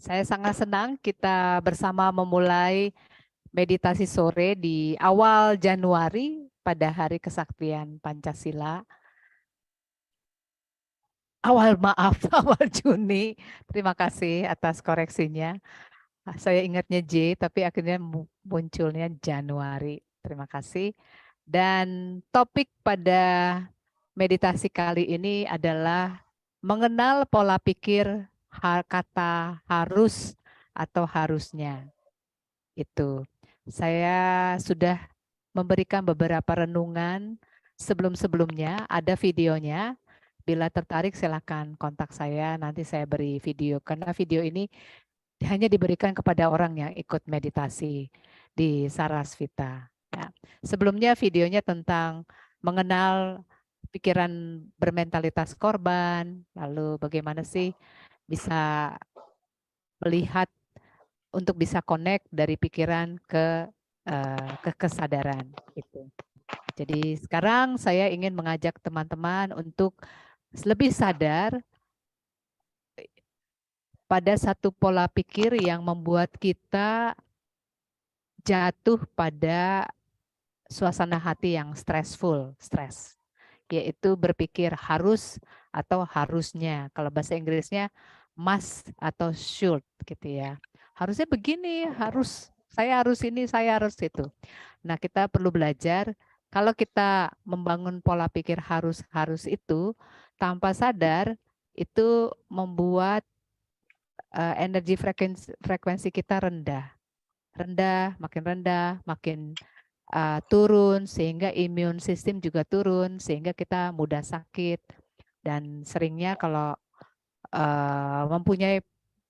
Saya sangat senang kita bersama memulai meditasi sore di awal Januari pada Hari Kesaktian Pancasila. Maaf, awal Juni. Terima kasih atas koreksinya. Saya ingatnya J, tapi akhirnya munculnya Januari. Terima kasih. Dan topik pada meditasi kali ini adalah mengenal pola pikir kata harus atau harusnya. Itu. Saya sudah memberikan beberapa renungan sebelum-sebelumnya, ada videonya. Bila tertarik silakan kontak saya, nanti saya beri video. Karena video ini hanya diberikan kepada orang yang ikut meditasi di Sarasvita. Ya. Sebelumnya videonya tentang mengenal pikiran bermentalitas korban, lalu bagaimana sih bisa melihat untuk bisa connect dari pikiran ke kesadaran itu. Jadi sekarang saya ingin mengajak teman-teman untuk lebih sadar pada satu pola pikir yang membuat kita jatuh pada suasana hati yang stres, yaitu berpikir harus atau harusnya. Kalau bahasa Inggrisnya must atau should gitu ya. Harusnya begini, saya harus ini, saya harus itu. Nah, kita perlu belajar kalau kita membangun pola pikir harus itu tanpa sadar itu membuat energi frekuensi kita rendah, makin turun sehingga imun sistem juga turun sehingga kita mudah sakit dan seringnya kalau mempunyai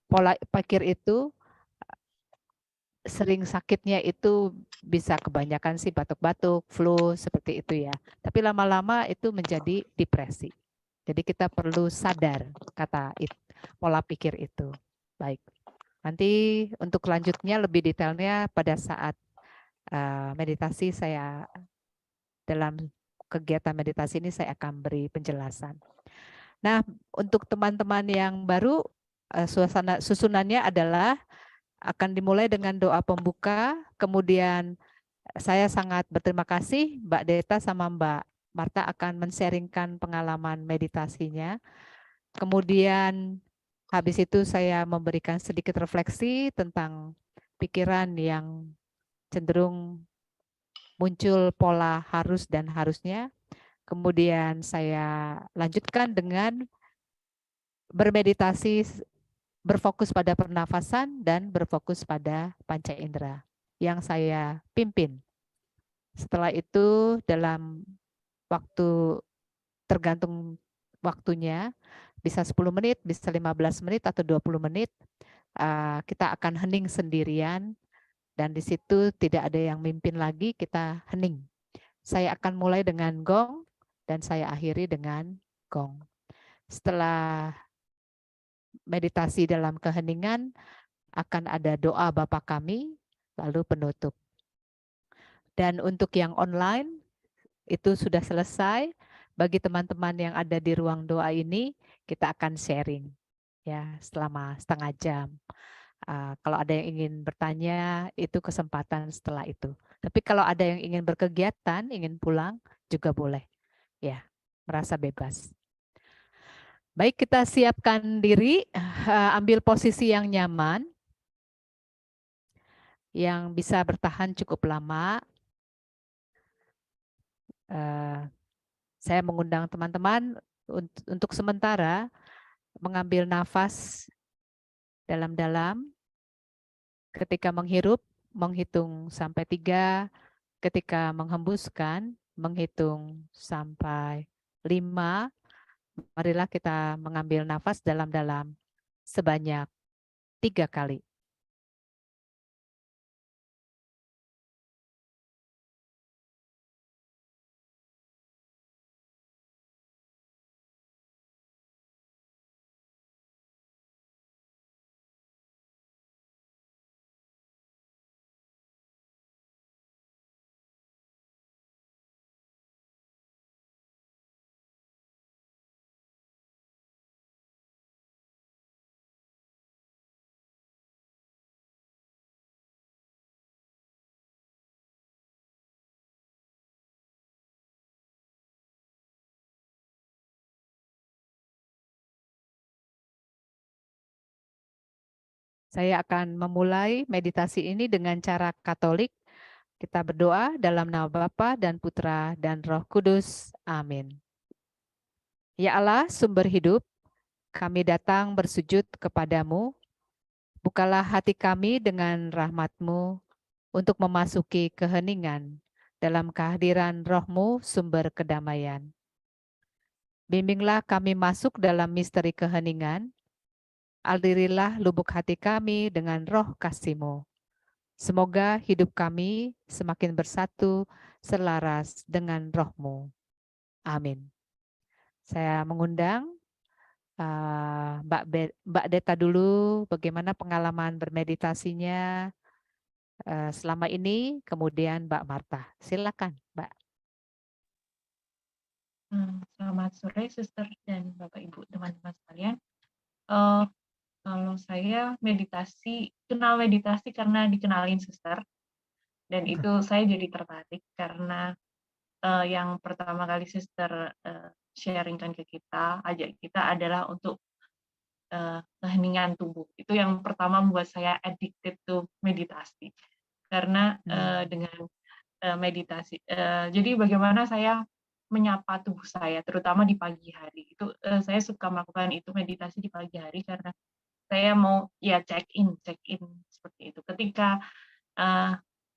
pola pikir itu sering sakitnya itu bisa kebanyakan sih batuk-batuk, flu seperti itu ya. Tapi lama-lama itu menjadi depresi. Jadi kita perlu sadar pola pikir itu. Baik. Nanti untuk lanjutnya lebih detailnya pada saat meditasi dalam kegiatan meditasi ini saya akan beri penjelasan. Nah, untuk teman-teman yang baru, suasana susunannya adalah akan dimulai dengan doa pembuka, kemudian saya sangat berterima kasih Mbak Deta sama Mbak Marta akan men-sharingkan pengalaman meditasinya. Kemudian habis itu saya memberikan sedikit refleksi tentang pikiran yang cenderung muncul pola harus dan harusnya. Kemudian saya lanjutkan dengan bermeditasi, berfokus pada pernafasan dan berfokus pada panca indera yang saya pimpin. Setelah itu dalam waktu tergantung waktunya, bisa 10 menit, bisa 15 menit atau 20 menit, kita akan hening sendirian dan di situ tidak ada yang mimpin lagi, kita hening. Saya akan mulai dengan gong dan saya akhiri dengan gong. Setelah meditasi dalam keheningan, akan ada doa Bapa Kami, lalu penutup. Dan untuk yang online, itu sudah selesai. Bagi teman-teman yang ada di ruang doa ini, kita akan sharing ya selama setengah jam. Kalau ada yang ingin bertanya, itu kesempatan setelah itu. Tapi kalau ada yang ingin berkegiatan, ingin pulang, juga boleh. Ya, merasa bebas. Baik, kita siapkan diri, ambil posisi yang nyaman, yang bisa bertahan cukup lama. Saya mengundang teman-teman untuk sementara mengambil nafas dalam-dalam. Ketika menghirup, menghitung sampai 3. Ketika menghembuskan, menghitung sampai 5. Marilah kita mengambil nafas dalam-dalam sebanyak 3 kali. Saya akan memulai meditasi ini dengan cara Katolik. Kita berdoa dalam nama Bapa dan Putra dan Roh Kudus. Amin. Ya Allah, sumber hidup, kami datang bersujud kepadamu. Bukalah hati kami dengan rahmat-Mu untuk memasuki keheningan dalam kehadiran Roh-Mu sumber kedamaian. Bimbinglah kami masuk dalam misteri keheningan. Alirilah lubuk hati kami dengan roh kasih-Mu. Semoga hidup kami semakin bersatu selaras dengan Roh-Mu. Amin. Saya mengundang Mbak Deta dulu, bagaimana pengalaman bermeditasinya selama ini, kemudian Mbak Marta. Silakan, Mbak. Selamat sore, Suster dan Bapak Ibu teman-teman sekalian. Kalau saya kenal meditasi karena dikenalin Suster, dan itu saya jadi tertarik karena yang pertama kali Suster sharingkan ke kita, ajak kita adalah untuk keheningan tubuh. Itu yang pertama membuat saya addicted to meditasi. Karena dengan meditasi, jadi bagaimana saya menyapa tubuh saya, terutama di pagi hari. Itu saya suka melakukan itu meditasi di pagi hari karena saya mau ya check in seperti itu. Ketika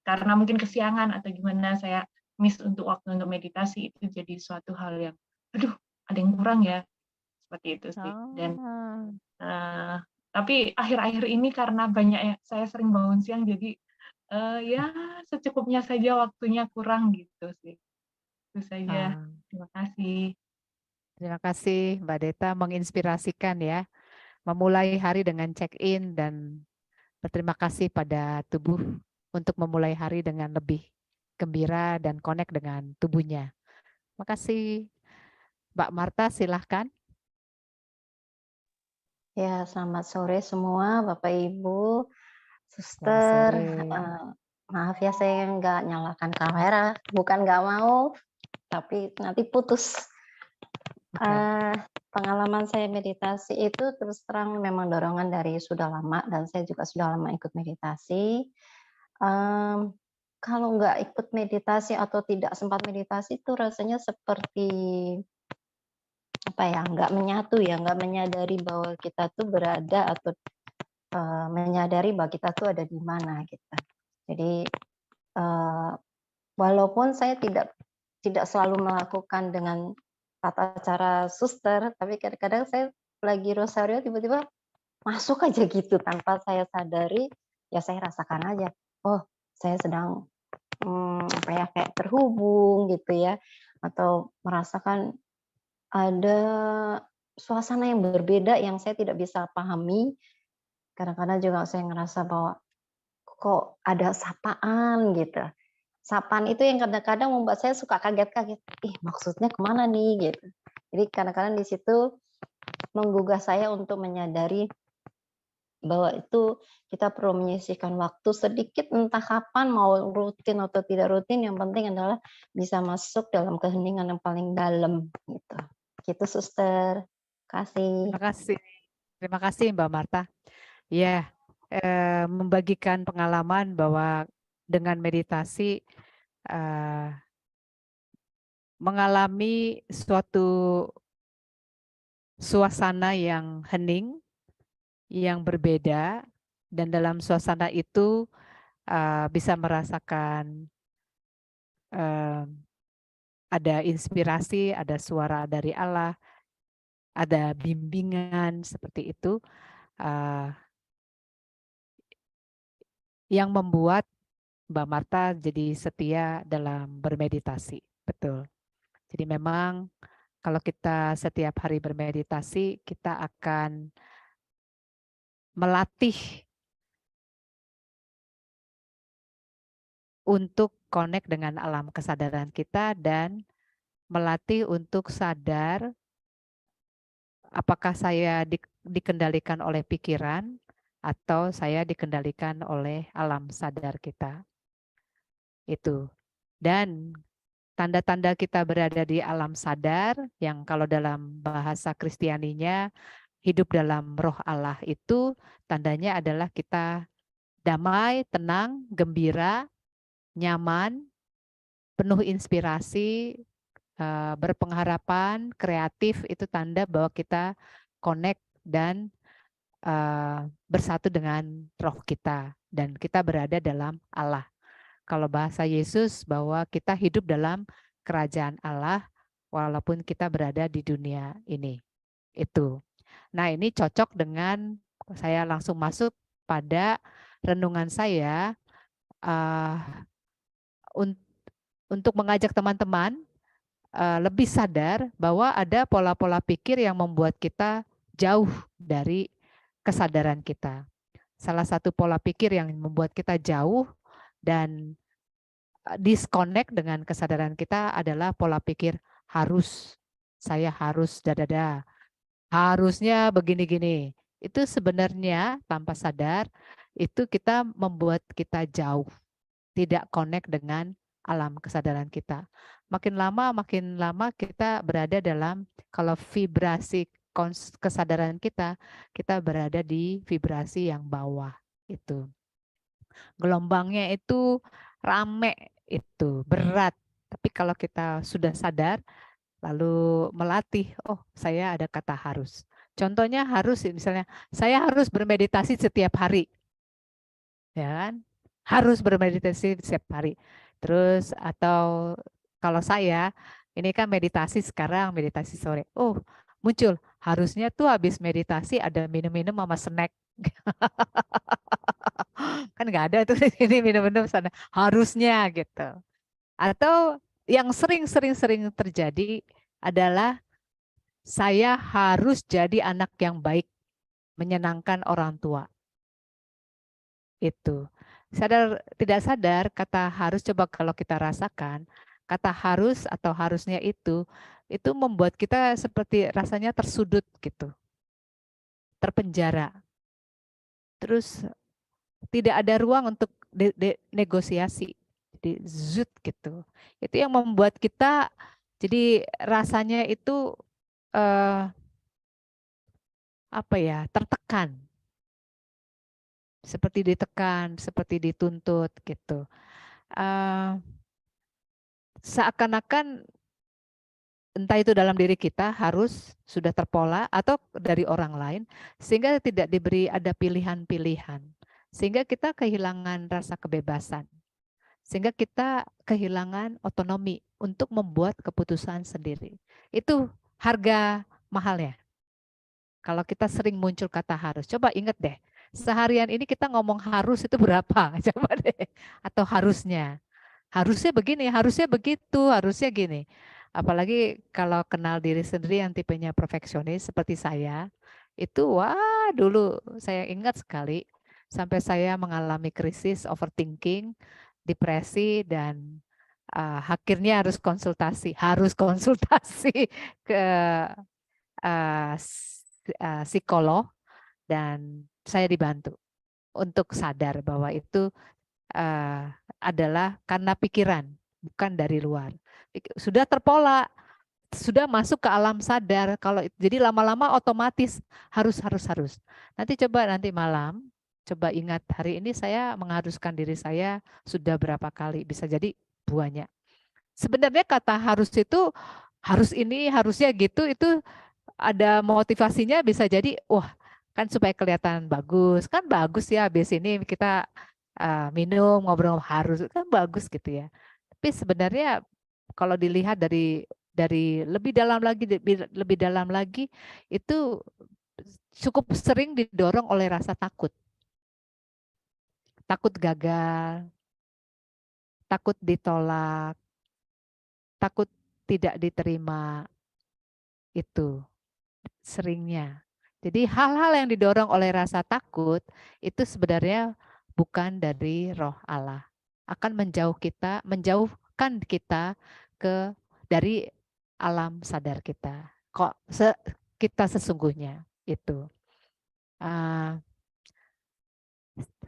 karena mungkin kesiangan atau gimana saya miss untuk waktu untuk meditasi, itu jadi suatu hal yang aduh ada yang kurang ya, seperti itu sih. Dan tapi akhir-akhir ini karena banyak saya sering bangun siang, jadi ya secukupnya saja, waktunya kurang gitu sih. Itu saja. Terima kasih. Terima kasih Mbak Deta, menginspirasikan ya. Memulai hari dengan check-in dan berterima kasih pada tubuh untuk memulai hari dengan lebih gembira dan connect dengan tubuhnya. Terima kasih. Mbak Marta, silahkan. Ya, selamat sore semua Bapak Ibu, Selamat Suster. sore. Maaf ya saya nggak nyalakan kamera, bukan nggak mau, tapi nanti putus. Pengalaman saya meditasi itu terus terang memang dorongan dari sudah lama, dan saya juga sudah lama ikut meditasi. Kalau nggak ikut meditasi atau tidak sempat meditasi itu rasanya seperti apa ya, nggak menyatu ya, nggak menyadari bahwa kita tuh berada atau menyadari bahwa kita tuh ada di mana gitu. Jadi walaupun saya tidak selalu melakukan dengan tata cara suster, tapi kadang-kadang saya lagi rosario tiba-tiba masuk aja gitu tanpa saya sadari, ya saya rasakan aja, oh saya sedang apa ya, kayak terhubung gitu ya, atau merasakan ada suasana yang berbeda yang saya tidak bisa pahami. Kadang-kadang juga saya ngerasa bahwa kok ada sapaan gitu. Sapaan itu yang kadang-kadang membuat saya suka kaget-kaget. Ih, maksudnya kemana nih gitu. Jadi kadang-kadang di situ menggugah saya untuk menyadari bahwa itu kita perlu menyisihkan waktu sedikit, entah kapan, mau rutin atau tidak rutin, yang penting adalah bisa masuk dalam keheningan yang paling dalam gitu. Gitu Suster. Kasih. Terima kasih. Terima kasih Mbak Marta. Ya, membagikan pengalaman bahwa dengan meditasi mengalami suatu suasana yang hening, yang berbeda, dan dalam suasana itu bisa merasakan ada inspirasi, ada suara dari Allah, ada bimbingan seperti itu, yang membuat Mbak Marta jadi setia dalam bermeditasi. Betul. Jadi memang kalau kita setiap hari bermeditasi, kita akan melatih untuk connect dengan alam kesadaran kita dan melatih untuk sadar apakah saya dikendalikan oleh pikiran atau saya dikendalikan oleh alam sadar kita. Itu. Dan tanda-tanda kita berada di alam sadar yang kalau dalam bahasa Kristianinya hidup dalam roh Allah itu tandanya adalah kita damai, tenang, gembira, nyaman, penuh inspirasi, berpengharapan, kreatif, itu tanda bahwa kita connect dan bersatu dengan roh kita dan kita berada dalam Allah. Kalau bahasa Yesus bahwa kita hidup dalam kerajaan Allah walaupun kita berada di dunia ini. Itu. Nah, ini cocok dengan saya langsung masuk pada renungan saya untuk mengajak teman-teman lebih sadar bahwa ada pola-pola pikir yang membuat kita jauh dari kesadaran kita. Salah satu pola pikir yang membuat kita jauh dan disconnect dengan kesadaran kita adalah pola pikir harus, saya harus dadada, harusnya begini-gini. Itu sebenarnya tanpa sadar itu kita membuat kita jauh, tidak connect dengan alam kesadaran kita. Makin lama kita berada dalam, kalau vibrasi kesadaran kita berada di vibrasi yang bawah itu. Gelombangnya itu rame, itu berat. Tapi kalau kita sudah sadar, lalu melatih, oh saya ada kata harus. Contohnya harus, misalnya saya harus bermeditasi setiap hari. Ya kan? Harus bermeditasi setiap hari. Terus atau kalau saya, ini kan meditasi sekarang, meditasi sore. Oh, muncul. Harusnya tuh habis meditasi ada minum-minum sama snack. Kan nggak ada tuh ini minum-minum sana. Harusnya gitu. Atau yang sering terjadi adalah saya harus jadi anak yang baik, menyenangkan orang tua. Itu. Sadar tidak sadar kata harus, coba kalau kita rasakan, kata harus atau harusnya itu membuat kita seperti rasanya tersudut gitu. Terpenjara. Terus tidak ada ruang untuk negosiasi. Jadi zut gitu. Itu yang membuat kita jadi rasanya itu tertekan. Seperti ditekan, seperti dituntut gitu. Seakan-akan entah itu dalam diri kita harus sudah terpola atau dari orang lain sehingga tidak diberi ada pilihan-pilihan. Sehingga kita kehilangan rasa kebebasan. Sehingga kita kehilangan otonomi untuk membuat keputusan sendiri. Itu harga mahalnya. Kalau kita sering muncul kata harus, coba ingat deh, seharian ini kita ngomong harus itu berapa? Coba deh. Atau harusnya. Harusnya begini, harusnya begitu, harusnya gini. Apalagi kalau kenal diri sendiri yang tipenya perfeksionis seperti saya, itu wah dulu saya ingat sekali sampai saya mengalami krisis overthinking, depresi dan akhirnya harus konsultasi ke psikolog dan saya dibantu untuk sadar bahwa itu adalah karena pikiran, bukan dari luar. Sudah terpola, sudah masuk ke alam sadar. Kalau jadi lama-lama otomatis harus. Nanti malam, coba ingat hari ini saya mengharuskan diri saya sudah berapa kali, bisa jadi banyak. Sebenarnya kata harus itu harus ini, harusnya gitu, itu ada motivasinya bisa jadi, wah kan supaya kelihatan bagus, kan bagus ya habis ini kita minum, ngobrol harus, kan bagus gitu ya. Tapi sebenarnya kalau dilihat dari lebih dalam lagi itu cukup sering didorong oleh rasa takut. Takut gagal, takut ditolak, takut tidak diterima, itu seringnya. Jadi hal-hal yang didorong oleh rasa takut itu sebenarnya bukan dari roh Allah. Akan menjauhkan kita dari alam sadar kita. Kita sesungguhnya itu.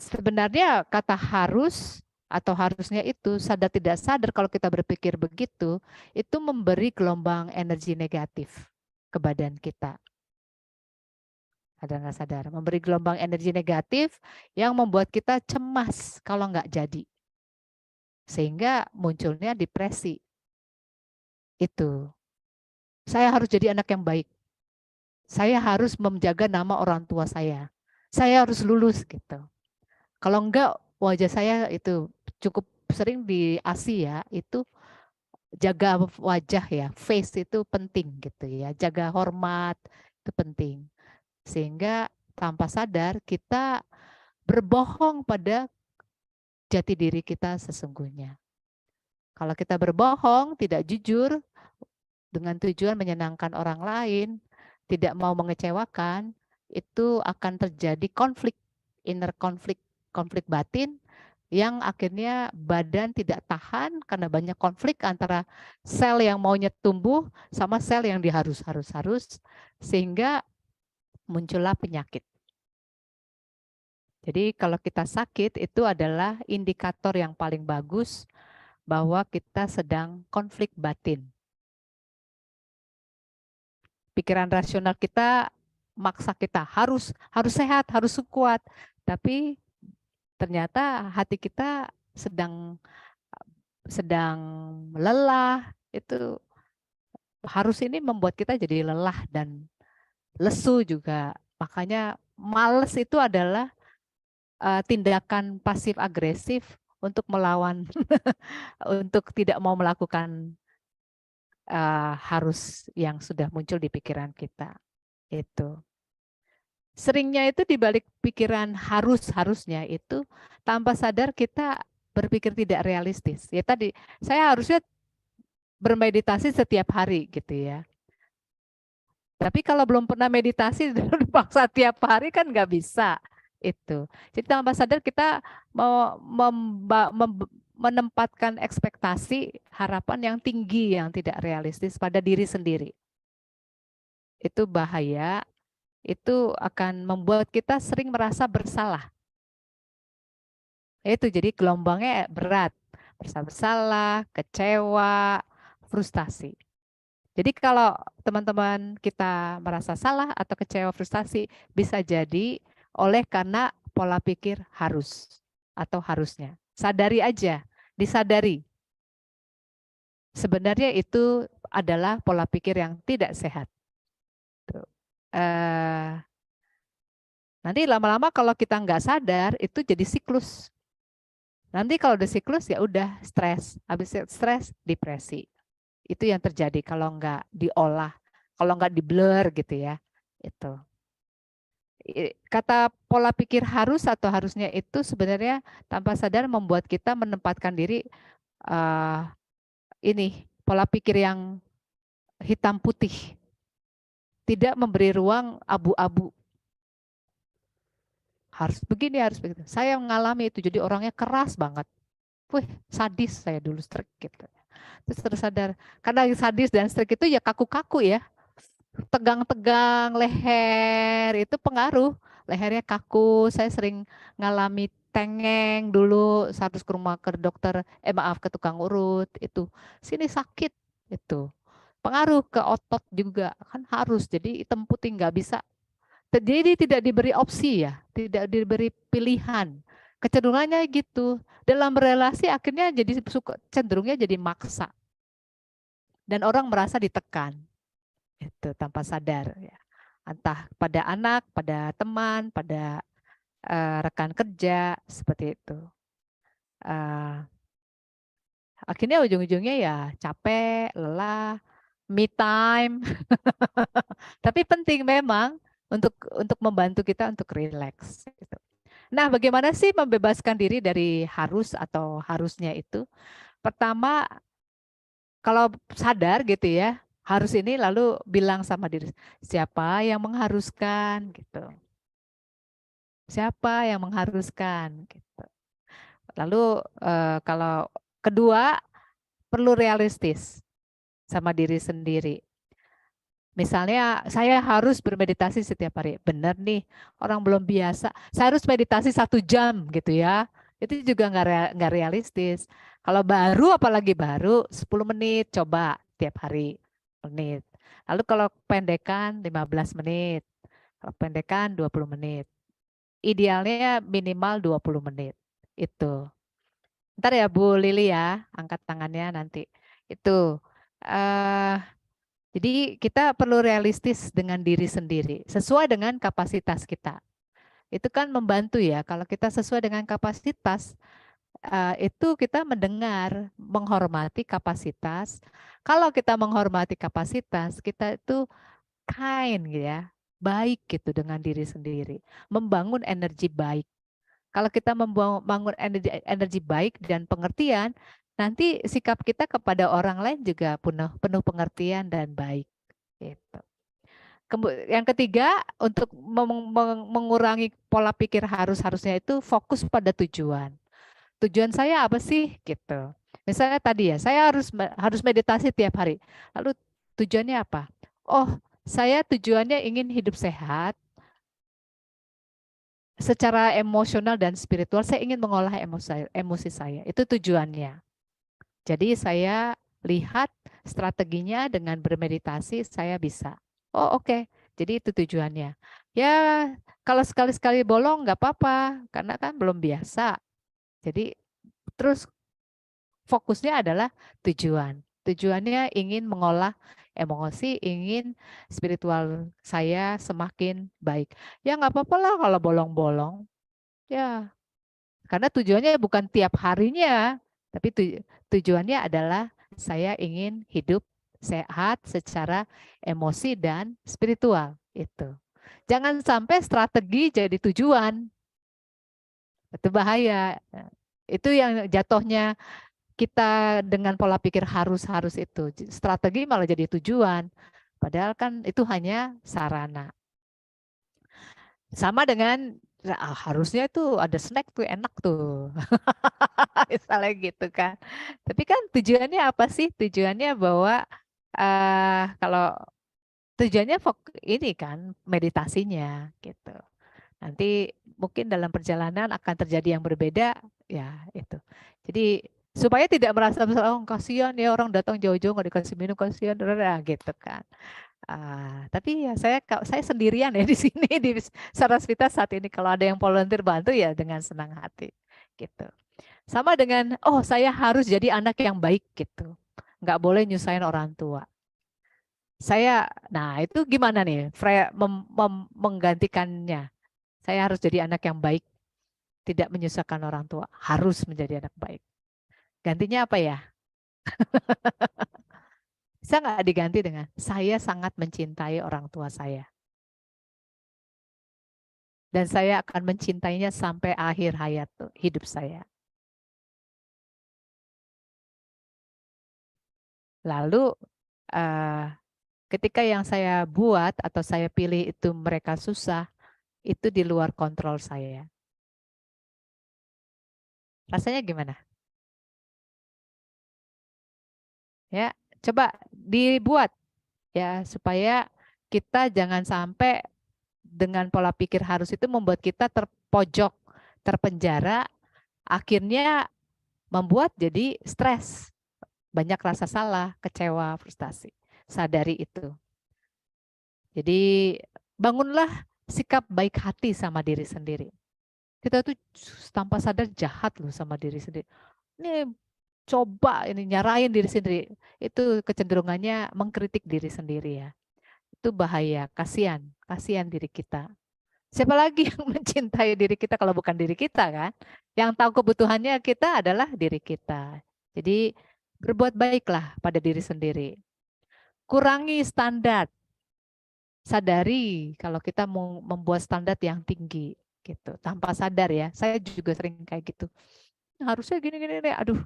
Sebenarnya kata harus atau harusnya itu sadar tidak sadar kalau kita berpikir begitu, itu memberi gelombang energi negatif ke badan kita. sadar nggak sadar, memberi gelombang energi negatif yang membuat kita cemas kalau nggak jadi. Sehingga munculnya depresi. Itu. Saya harus jadi anak yang baik. Saya harus menjaga nama orang tua saya. Saya harus lulus gitu. Kalau enggak, wajah saya itu cukup sering di Asia itu jaga wajah ya, face itu penting gitu ya. Jaga hormat itu penting. Sehingga tanpa sadar kita berbohong pada jati diri kita sesungguhnya. Kalau kita berbohong, tidak jujur dengan tujuan menyenangkan orang lain, tidak mau mengecewakan, itu akan terjadi konflik, inner konflik, konflik batin yang akhirnya badan tidak tahan karena banyak konflik antara sel yang maunya tumbuh sama sel yang diharus, sehingga muncullah penyakit. Jadi kalau kita sakit itu adalah indikator yang paling bagus bahwa kita sedang konflik batin. Pikiran rasional kita maksa kita harus sehat, harus kuat, tapi ternyata hati kita sedang lelah. Itu harus ini membuat kita jadi lelah dan lesu juga. Makanya males itu adalah tindakan pasif agresif untuk melawan untuk tidak mau melakukan harus yang sudah muncul di pikiran kita. Itu seringnya itu di balik pikiran harusnya itu tanpa sadar kita berpikir tidak realistis. Ya tadi saya harusnya bermeditasi setiap hari gitu ya. Tapi kalau belum pernah meditasi dipaksa tiap hari kan nggak bisa itu. Jadi tanpa sadar kita mau menempatkan ekspektasi harapan yang tinggi yang tidak realistis pada diri sendiri. Itu bahaya. Itu akan membuat kita sering merasa bersalah. Itu jadi gelombangnya berat, merasa bersalah, kecewa, frustasi. Jadi kalau teman-teman kita merasa salah atau kecewa, frustasi, bisa jadi oleh karena pola pikir harus atau harusnya. Sadari aja, disadari. Sebenarnya itu adalah pola pikir yang tidak sehat. Nanti lama-lama kalau kita nggak sadar itu jadi siklus. Nanti kalau udah siklus ya udah stres, habis stres depresi. Itu yang terjadi kalau nggak diolah, kalau nggak di-blur gitu ya. Itu. Kata pola pikir harus atau harusnya itu sebenarnya tanpa sadar membuat kita menempatkan diri ini pola pikir yang hitam putih, tidak memberi ruang abu-abu. Harus begini, harus begitu. Saya mengalami itu, jadi orangnya keras banget. Wih, sadis saya dulu, strik gitu. Terus sadar, karena sadis dan strik itu ya kaku-kaku ya. Tegang-tegang, leher, itu pengaruh. Lehernya kaku, saya sering ngalami tengeng dulu, harus ke rumah ke dokter, ke tukang urut, itu. Sini sakit, itu. Pengaruh ke otot juga, kan harus. Jadi hitam putih nggak bisa. Jadi tidak diberi opsi ya, tidak diberi pilihan. Kecenderungannya gitu. Dalam relasi akhirnya jadi cenderungnya jadi maksa. Dan orang merasa ditekan. Itu tanpa sadar ya. Entah pada anak, pada teman, pada rekan kerja seperti itu. Akhirnya ujung-ujungnya ya capek, lelah, me time. Tapi penting memang untuk membantu kita untuk rileks. Gitu. Nah, bagaimana sih membebaskan diri dari harus atau harusnya itu? Pertama, kalau sadar gitu ya, harus ini lalu bilang sama diri, siapa yang mengharuskan gitu. Siapa yang mengharuskan gitu. Lalu kalau kedua, perlu realistis sama diri sendiri. Misalnya saya harus bermeditasi setiap hari. Benar nih, orang belum biasa. Saya harus meditasi 1 jam gitu ya. Itu juga nggak realistis. Kalau baru, apalagi baru, 10 menit coba tiap hari. Menit. Lalu kalau pendekan 15 menit. pendekan 20 menit. Idealnya minimal 20 menit. Itu. Ntar ya Bu Lili ya, angkat tangannya nanti. Itu. Jadi kita perlu realistis dengan diri sendiri, sesuai dengan kapasitas kita. Itu kan membantu ya, kalau kita sesuai dengan kapasitas, itu kita mendengar, menghormati kapasitas. Kalau kita menghormati kapasitas, kita itu kind gitu ya, baik gitu dengan diri sendiri, membangun energi baik. Kalau kita membangun energi baik dan pengertian, nanti sikap kita kepada orang lain juga penuh pengertian dan baik. Gitu. Yang ketiga, untuk mengurangi pola pikir harusnya itu fokus pada tujuan. Tujuan saya apa sih? Gitu. Misalnya tadi ya, saya harus meditasi tiap hari. Lalu tujuannya apa? Oh, saya tujuannya ingin hidup sehat, secara emosional dan spiritual saya ingin mengolah emosi saya. Itu tujuannya. Jadi saya lihat strateginya dengan bermeditasi saya bisa. Oh oke. Jadi itu tujuannya. Ya kalau sekali-sekali bolong nggak apa-apa karena kan belum biasa. Jadi terus fokusnya adalah tujuan. Tujuannya ingin mengolah emosi, ingin spiritual saya semakin baik. Ya nggak apa-apa lah kalau bolong-bolong. Ya, karena tujuannya bukan tiap harinya, tapi tujuannya adalah saya ingin hidup sehat secara emosi dan spiritual. Itu. Jangan sampai strategi jadi tujuan. Itu bahaya. Itu yang jatuhnya kita dengan pola pikir harus itu. Strategi malah jadi tujuan. Padahal kan itu hanya sarana. Sama dengan harusnya itu ada snack tuh enak tuh. Misalnya gitu kan. Tapi kan tujuannya apa sih? Tujuannya bahwa kalau tujuannya ini kan meditasinya gitu. Nanti mungkin dalam perjalanan akan terjadi yang berbeda ya itu. Jadi supaya tidak merasa oh kasihan ya orang datang jauh-jauh nggak dikasih minum kasihan gitu kan. Tapi ya saya sendirian ya di sini di Sarasvita saat ini. Kalau ada yang volunteer bantu ya dengan senang hati gitu. Sama dengan oh saya harus jadi anak yang baik gitu. Nggak boleh nyusahin orang tua. Nah itu gimana nih menggantikannya? Saya harus jadi anak yang baik, tidak menyusahkan orang tua, harus menjadi anak baik. Gantinya apa ya? Bisa nggak diganti dengan saya sangat mencintai orang tua saya. Dan saya akan mencintainya sampai akhir hayat hidup saya. Lalu ketika yang saya buat atau saya pilih itu mereka susah, itu di luar kontrol saya. Rasanya gimana? Ya, coba dibuat ya supaya kita jangan sampai dengan pola pikir harus itu membuat kita terpojok, terpenjara, akhirnya membuat jadi stres, banyak rasa salah, kecewa, frustasi. Sadari itu. Jadi bangunlah sikap baik hati sama diri sendiri. Kita tuh tanpa sadar jahat loh sama diri sendiri. Ini coba ini nyarain diri sendiri. Itu kecenderungannya mengkritik diri sendiri ya. Itu bahaya, kasihan diri kita. Siapa lagi yang mencintai diri kita kalau bukan diri kita kan? Yang tahu kebutuhannya kita adalah diri kita. Jadi berbuat baiklah pada diri sendiri. Kurangi standar. Sadari kalau kita mau membuat standar yang tinggi gitu. Tanpa sadar ya. Saya juga sering kayak gitu. Harusnya gini-gini nih. Aduh.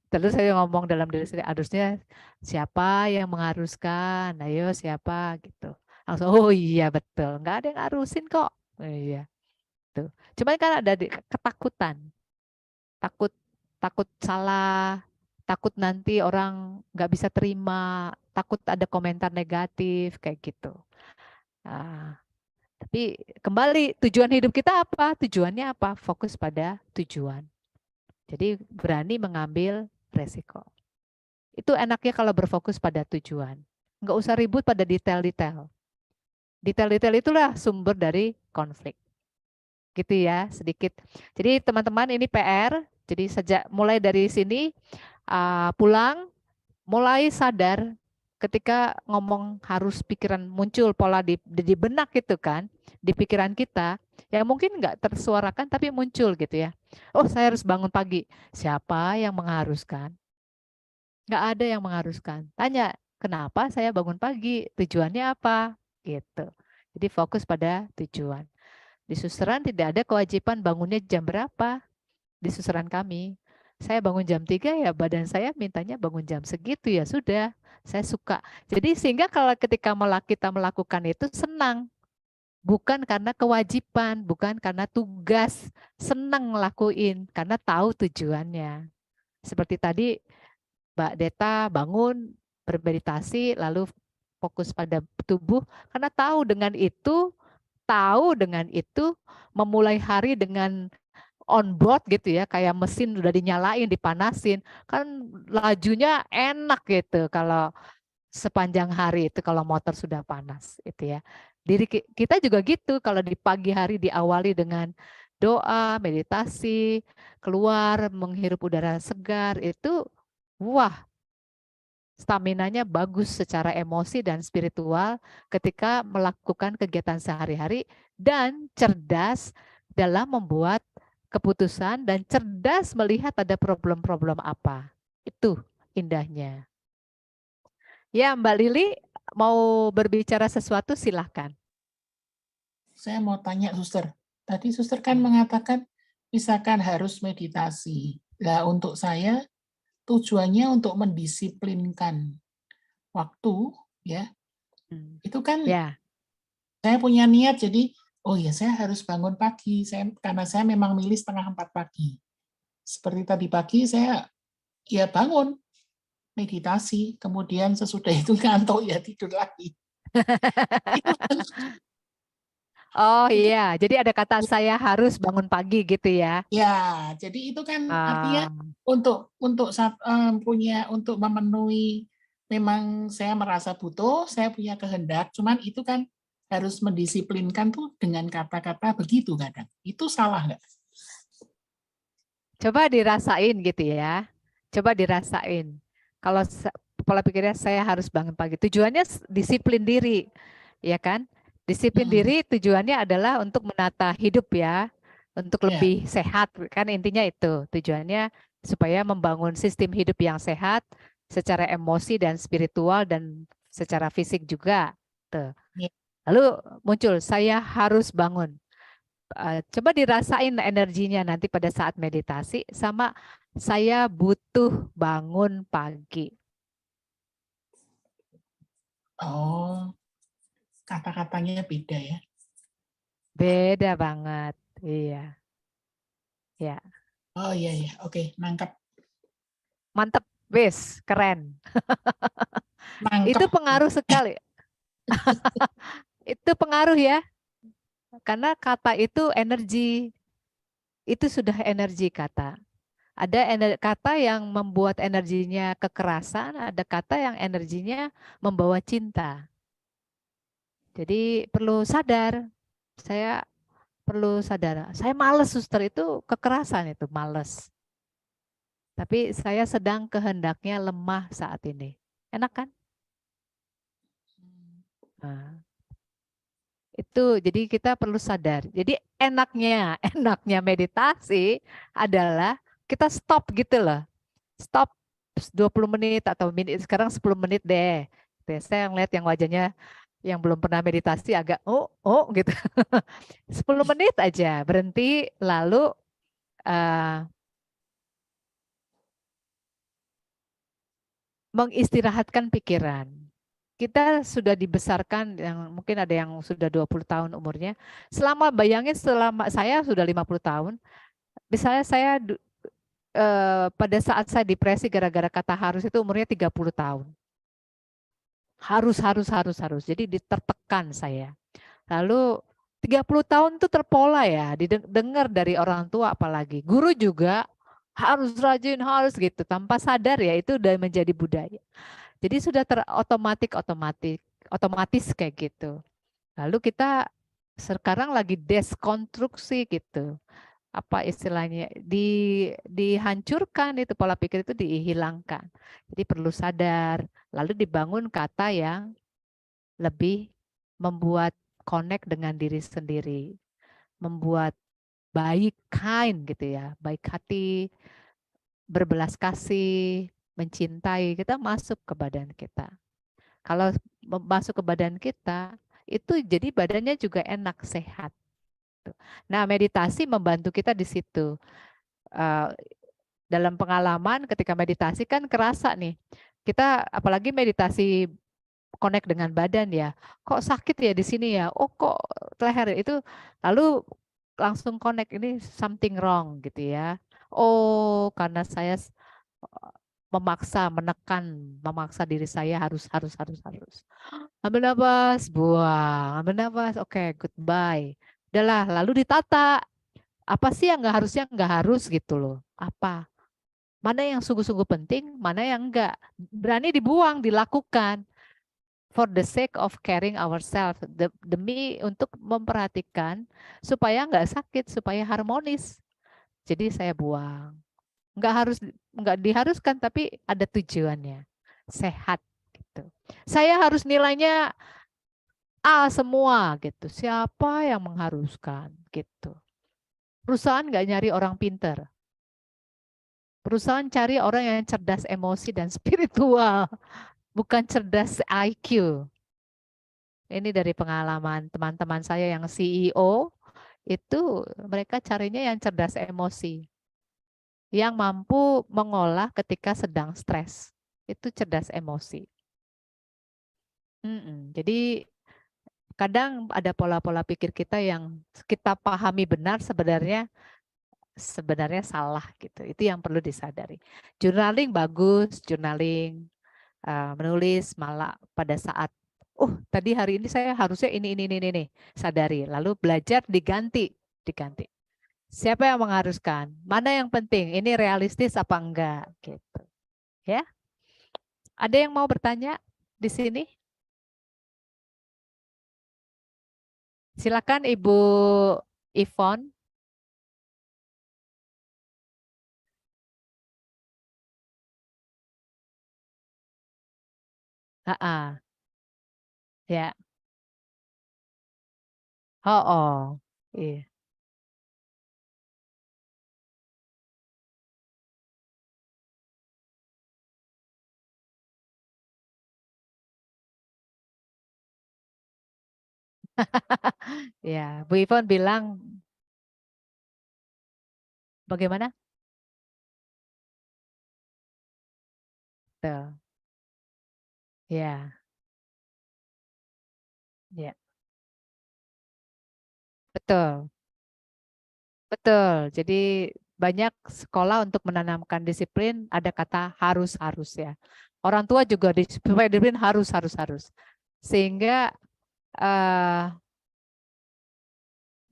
Terus saya ngomong dalam diri sendiri, harusnya siapa yang mengharuskan? Ayo siapa gitu. Langsung oh iya betul. Nggak ada yang ngarusin kok. Iya. Tuh. Cuman kan ada ketakutan, takut salah, takut nanti orang nggak bisa terima, takut ada komentar negatif kayak gitu. Tapi kembali tujuan hidup kita apa? Tujuannya apa? Fokus pada tujuan. Jadi berani mengambil resiko. Itu enaknya kalau berfokus pada tujuan. Nggak usah ribut pada detail-detail. Detail-detail itulah sumber dari konflik. Gitu ya, sedikit. Jadi teman-teman ini PR, jadi sejak mulai dari sini pulang, mulai sadar ketika ngomong harus pikiran muncul pola di benak gitu kan, di pikiran kita, yang mungkin nggak tersuarakan tapi muncul gitu ya. Oh, saya harus bangun pagi. Siapa yang mengharuskan? Nggak ada yang mengharuskan. Tanya, kenapa saya bangun pagi? Tujuannya apa? Gitu. Jadi fokus pada tujuan. Di susteran tidak ada kewajiban bangunnya jam berapa di susteran kami. Saya bangun jam 3 ya badan saya mintanya bangun jam segitu ya sudah. Saya suka. Jadi sehingga kalau ketika kita melakukan itu senang. Bukan karena kewajiban, bukan karena tugas. Senang ngelakuin karena tahu tujuannya. Seperti tadi Mbak Deta bangun bermeditasi lalu fokus pada tubuh karena tahu dengan itu memulai hari dengan on board gitu ya, kayak mesin udah dinyalain, dipanasin, kan lajunya enak gitu kalau sepanjang hari itu kalau motor sudah panas itu ya. Kita juga gitu kalau di pagi hari diawali dengan doa, meditasi, keluar menghirup udara segar itu wah, staminanya bagus secara emosi dan spiritual ketika melakukan kegiatan sehari-hari dan cerdas dalam membuat keputusan dan cerdas melihat ada problem-problem apa. Itu indahnya. Ya, Mbak Lili mau berbicara sesuatu silahkan. Saya mau tanya suster. Tadi suster kan mengatakan misalkan harus meditasi. Nah, untuk saya tujuannya untuk mendisiplinkan waktu ya. Itu kan Ya. saya punya niat jadi oh ya saya harus bangun pagi. Karena saya memang milih 3:30 pagi. Seperti tadi pagi saya ya bangun meditasi, kemudian sesudah itu ngantuk ya tidur lagi. Itu Oh iya, jadi ada kata saya harus bangun pagi gitu ya. ya, jadi itu kan artinya untuk untuk memenuhi memang saya merasa butuh, saya punya kehendak, cuman itu kan harus mendisiplinkan tuh dengan kata-kata begitu kadang. Itu salah nggak? Coba dirasain gitu ya. Coba dirasain. Kalau pola pikirnya saya harus bangun pagi. Tujuannya disiplin diri. Ya kan? Disiplin diri tujuannya adalah untuk menata hidup ya. Untuk lebih sehat. Kan intinya itu. Tujuannya supaya membangun sistem hidup yang sehat secara emosi dan spiritual dan secara fisik juga. Tuh. Lalu muncul saya harus bangun. Coba dirasain energinya nanti pada saat meditasi sama saya butuh bangun pagi. Oh, kata-katanya beda ya? Beda banget, iya. Ya. Oh iya ya, oke, nangkep. Mantep, wes, keren. Nangkep. Itu pengaruh sekali. Itu pengaruh ya. Karena kata itu energi. Itu sudah energi kata. Ada kata yang membuat energinya kekerasan, ada kata yang energinya membawa cinta. Jadi perlu sadar, saya perlu sadar. Saya males suster itu kekerasan itu, males. Tapi saya sedang kehendaknya lemah saat ini. Enak kan? Nah, itu jadi kita perlu sadar. Jadi enaknya meditasi adalah kita stop gitu loh. Stop 20 menit atau sekarang 10 menit deh. Saya ngeliat yang wajahnya yang belum pernah meditasi agak gitu. 10 menit aja berhenti lalu mengistirahatkan pikiran. Kita sudah dibesarkan yang mungkin ada yang sudah 20 tahun umurnya. Bayangin selama saya sudah 50 tahun. Misalnya saya pada saat saya depresi gara-gara kata harus itu umurnya 30 tahun. Harus. Jadi ditertekan saya. Lalu 30 tahun itu terpola ya, didengar dari orang tua apalagi. Guru juga harus rajin, harus gitu. Tanpa sadar ya itu udah menjadi budaya. Jadi sudah otomatis kayak gitu. Lalu kita sekarang lagi deskonstruksi gitu. Apa istilahnya? Dihancurkan itu pola pikir itu dihilangkan. Jadi perlu sadar, lalu dibangun kata yang lebih membuat connect dengan diri sendiri, membuat baik, kind gitu ya, baik hati, berbelas kasih, mencintai, kita masuk ke badan kita. Kalau masuk ke badan kita, itu jadi badannya juga enak, sehat. Nah, meditasi membantu kita di situ. Dalam pengalaman ketika meditasi kan kerasa nih, kita apalagi meditasi connect dengan badan ya, kok sakit ya di sini ya, oh kok leher itu, lalu langsung connect ini something wrong gitu ya. Oh, karena saya memaksa diri saya harus. Ambil nafas, buang, ambil nafas, oke, goodbye. Udahlah, lalu ditata. Apa sih yang nggak harus gitu loh. Apa? Mana yang sungguh-sungguh penting, mana yang enggak. Berani dibuang, dilakukan. For the sake of caring ourselves. Demi untuk memperhatikan supaya nggak sakit, supaya harmonis. Jadi saya buang. Nggak diharuskan, tapi ada tujuannya. Sehat gitu. Saya harus nilainya A semua gitu. Siapa yang mengharuskan gitu. Perusahaan nggak nyari orang pinter. Perusahaan cari orang yang cerdas emosi dan spiritual. Bukan cerdas IQ. Ini dari pengalaman teman-teman saya yang CEO, itu mereka carinya yang cerdas emosi. Yang mampu mengolah ketika sedang stres. Itu cerdas emosi. Jadi kadang ada pola-pola pikir kita yang kita pahami benar sebenarnya salah gitu. Itu yang perlu disadari. Journaling bagus, journaling menulis malah pada saat tadi hari ini saya harusnya ini sadari. Lalu belajar diganti. Siapa yang mengharuskan? Mana yang penting? Ini realistis apa enggak gitu. Ya. Ada yang mau bertanya di sini? Silakan Ibu Yvonne. Ya. Oh. Iya. Ya, Bu Yvonne bilang bagaimana? Tuh. Ya. Ya. Betul. Betul. Jadi banyak sekolah untuk menanamkan disiplin ada kata harus ya. Orang tua juga supaya disiplin harus. Sehingga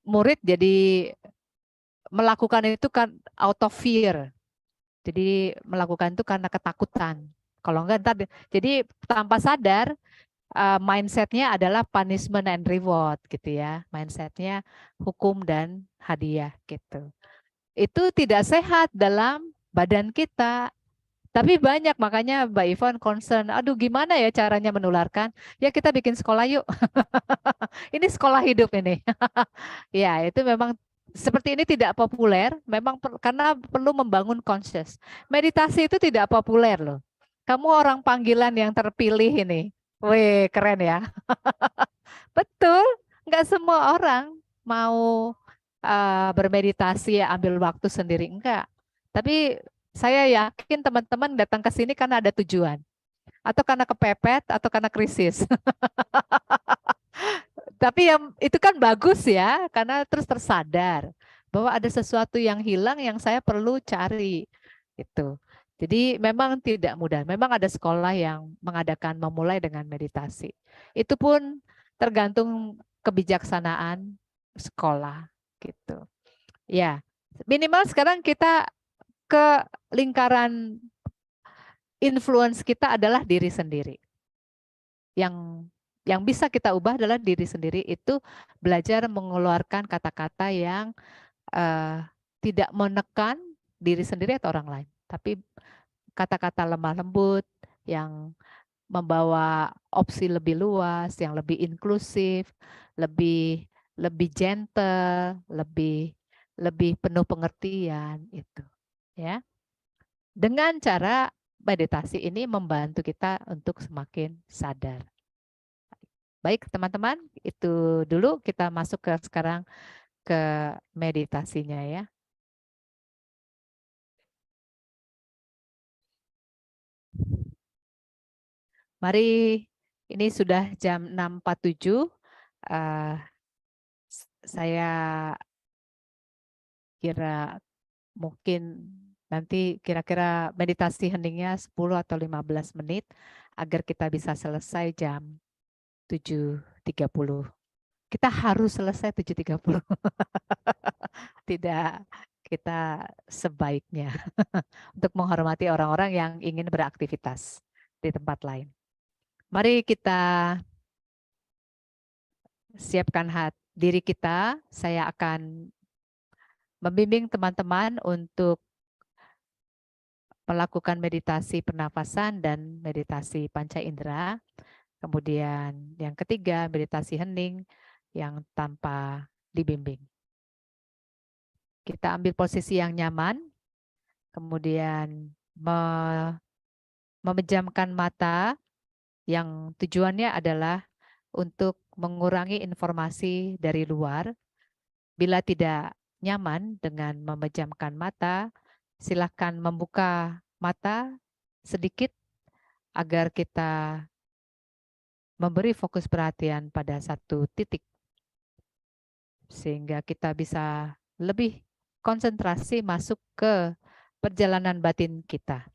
murid jadi melakukan itu kan out of fear. Jadi melakukan itu karena ketakutan. Kalau enggak ntar jadi tanpa sadar mindsetnya adalah punishment and reward gitu ya. Mindsetnya hukum dan hadiah gitu. Itu tidak sehat dalam badan kita. Tapi banyak, makanya Mbak Yvonne concern, aduh gimana ya caranya menularkan? Ya kita bikin sekolah yuk. Ini sekolah hidup ini. Ya itu memang seperti ini tidak populer, memang karena perlu membangun conscious. Meditasi itu tidak populer loh. Kamu orang panggilan yang terpilih ini. Wih, keren ya. Betul, nggak semua orang mau bermeditasi ambil waktu sendiri, enggak. Tapi saya yakin teman-teman datang ke sini karena ada tujuan. Atau karena kepepet, atau karena krisis. Tapi yang itu kan bagus ya, karena terus tersadar bahwa ada sesuatu yang hilang yang saya perlu cari. Gitu. Jadi memang tidak mudah. Memang ada sekolah yang mengadakan memulai dengan meditasi. Itu pun tergantung kebijaksanaan sekolah gitu. Ya, minimal sekarang kita ke lingkaran influence kita adalah diri sendiri. Yang Yang bisa kita ubah adalah diri sendiri, itu belajar mengeluarkan kata-kata yang tidak menekan diri sendiri atau orang lain, tapi kata-kata lemah lembut yang membawa opsi lebih luas, yang lebih inklusif, lebih lebih gentle, lebih penuh pengertian itu, ya. Dengan cara meditasi ini membantu kita untuk semakin sadar. Baik, teman-teman, itu dulu kita masuk ke sekarang ke meditasinya ya. Mari, ini sudah jam 6.47. Saya kira mungkin nanti kira-kira meditasi heningnya 10 atau 15 menit agar kita bisa selesai jam 7.30. Kita harus selesai 7.30. Tidak, kita sebaiknya untuk menghormati orang-orang yang ingin beraktivitas di tempat lain. Mari kita siapkan diri kita. Saya akan membimbing teman-teman untuk melakukan meditasi pernafasan dan meditasi panca indera. Kemudian yang ketiga, meditasi hening yang tanpa dibimbing. Kita ambil posisi yang nyaman, kemudian memejamkan mata yang tujuannya adalah untuk mengurangi informasi dari luar. Bila tidak nyaman dengan memejamkan mata, silakan membuka mata sedikit agar kita memberi fokus perhatian pada satu titik. Sehingga kita bisa lebih konsentrasi masuk ke perjalanan batin kita.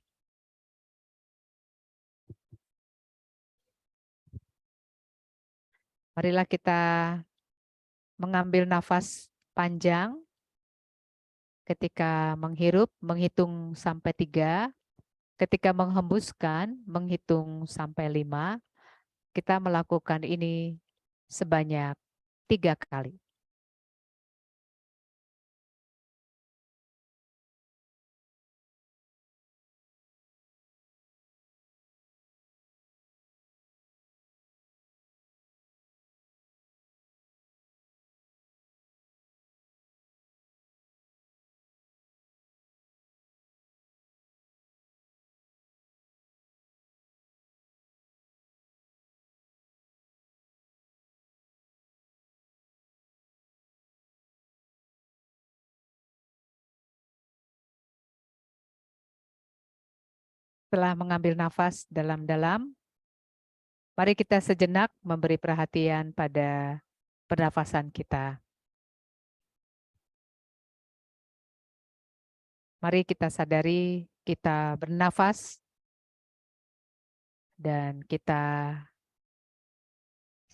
Marilah kita mengambil nafas panjang. Ketika menghirup, menghitung sampai 3. Ketika menghembuskan, menghitung sampai 5. Kita melakukan ini sebanyak 3 kali. Setelah mengambil nafas dalam-dalam, mari kita sejenak memberi perhatian pada pernafasan kita. Mari kita sadari kita bernafas dan kita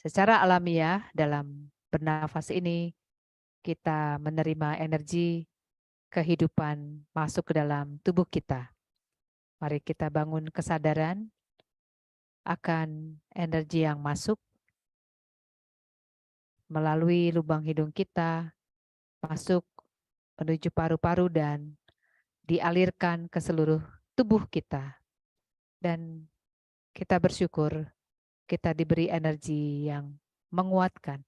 secara alamiah dalam bernafas ini kita menerima energi kehidupan masuk ke dalam tubuh kita. Mari kita bangun kesadaran akan energi yang masuk melalui lubang hidung kita, masuk menuju paru-paru dan dialirkan ke seluruh tubuh kita. Dan kita bersyukur kita diberi energi yang menguatkan.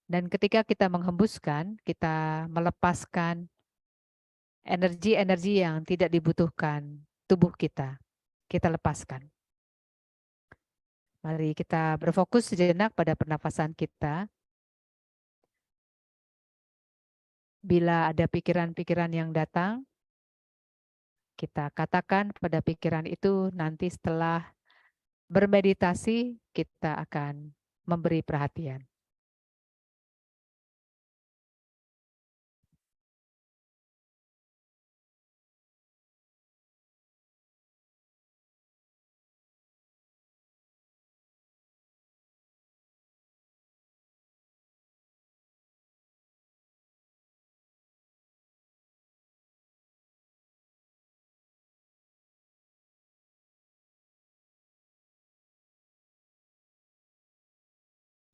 Dan ketika kita menghembuskan, kita melepaskan energi-energi yang tidak dibutuhkan tubuh kita. Kita lepaskan. Mari kita berfokus sejenak pada pernafasan kita. Bila ada pikiran-pikiran yang datang, kita katakan pada pikiran itu nanti setelah bermeditasi kita akan memberi perhatian.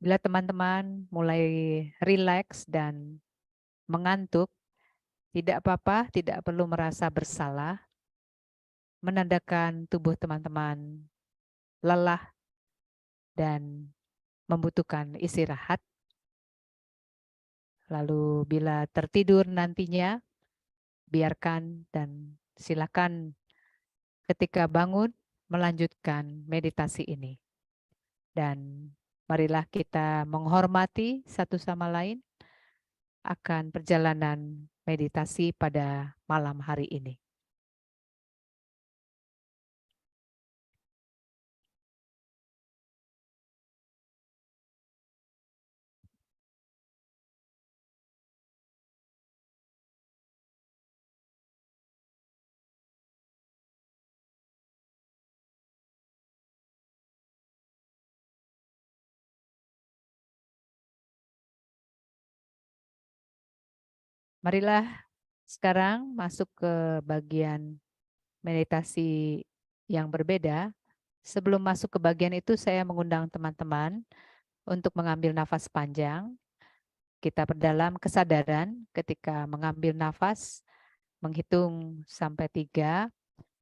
Bila teman-teman mulai rileks dan mengantuk, tidak apa-apa, tidak perlu merasa bersalah, menandakan tubuh teman-teman lelah dan membutuhkan istirahat. Lalu bila tertidur nantinya, biarkan dan silakan ketika bangun melanjutkan meditasi ini. Dan marilah kita menghormati satu sama lain akan perjalanan meditasi pada malam hari ini. Marilah sekarang masuk ke bagian meditasi yang berbeda. Sebelum masuk ke bagian itu, saya mengundang teman-teman untuk mengambil nafas panjang. Kita perdalam kesadaran ketika mengambil nafas, menghitung sampai 3.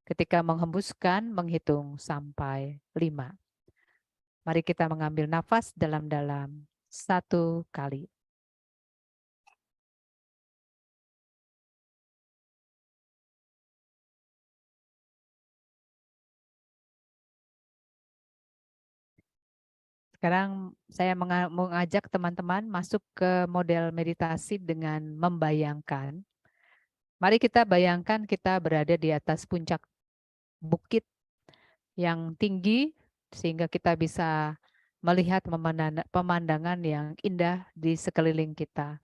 Ketika menghembuskan, menghitung sampai 5. Mari kita mengambil nafas dalam-dalam 1 kali. Sekarang saya mengajak teman-teman masuk ke model meditasi dengan membayangkan. Mari kita bayangkan kita berada di atas puncak bukit yang tinggi sehingga kita bisa melihat pemandangan yang indah di sekeliling kita.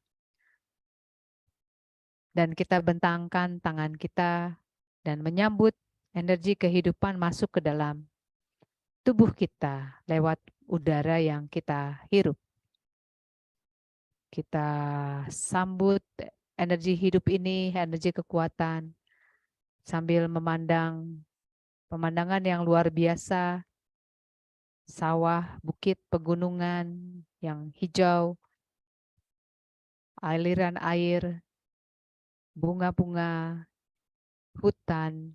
Dan kita bentangkan tangan kita dan menyambut energi kehidupan masuk ke dalam tubuh kita lewat udara yang kita hirup. Kita sambut energi hidup ini, energi kekuatan, sambil memandang pemandangan yang luar biasa, sawah, bukit, pegunungan yang hijau, aliran air, bunga-bunga, hutan,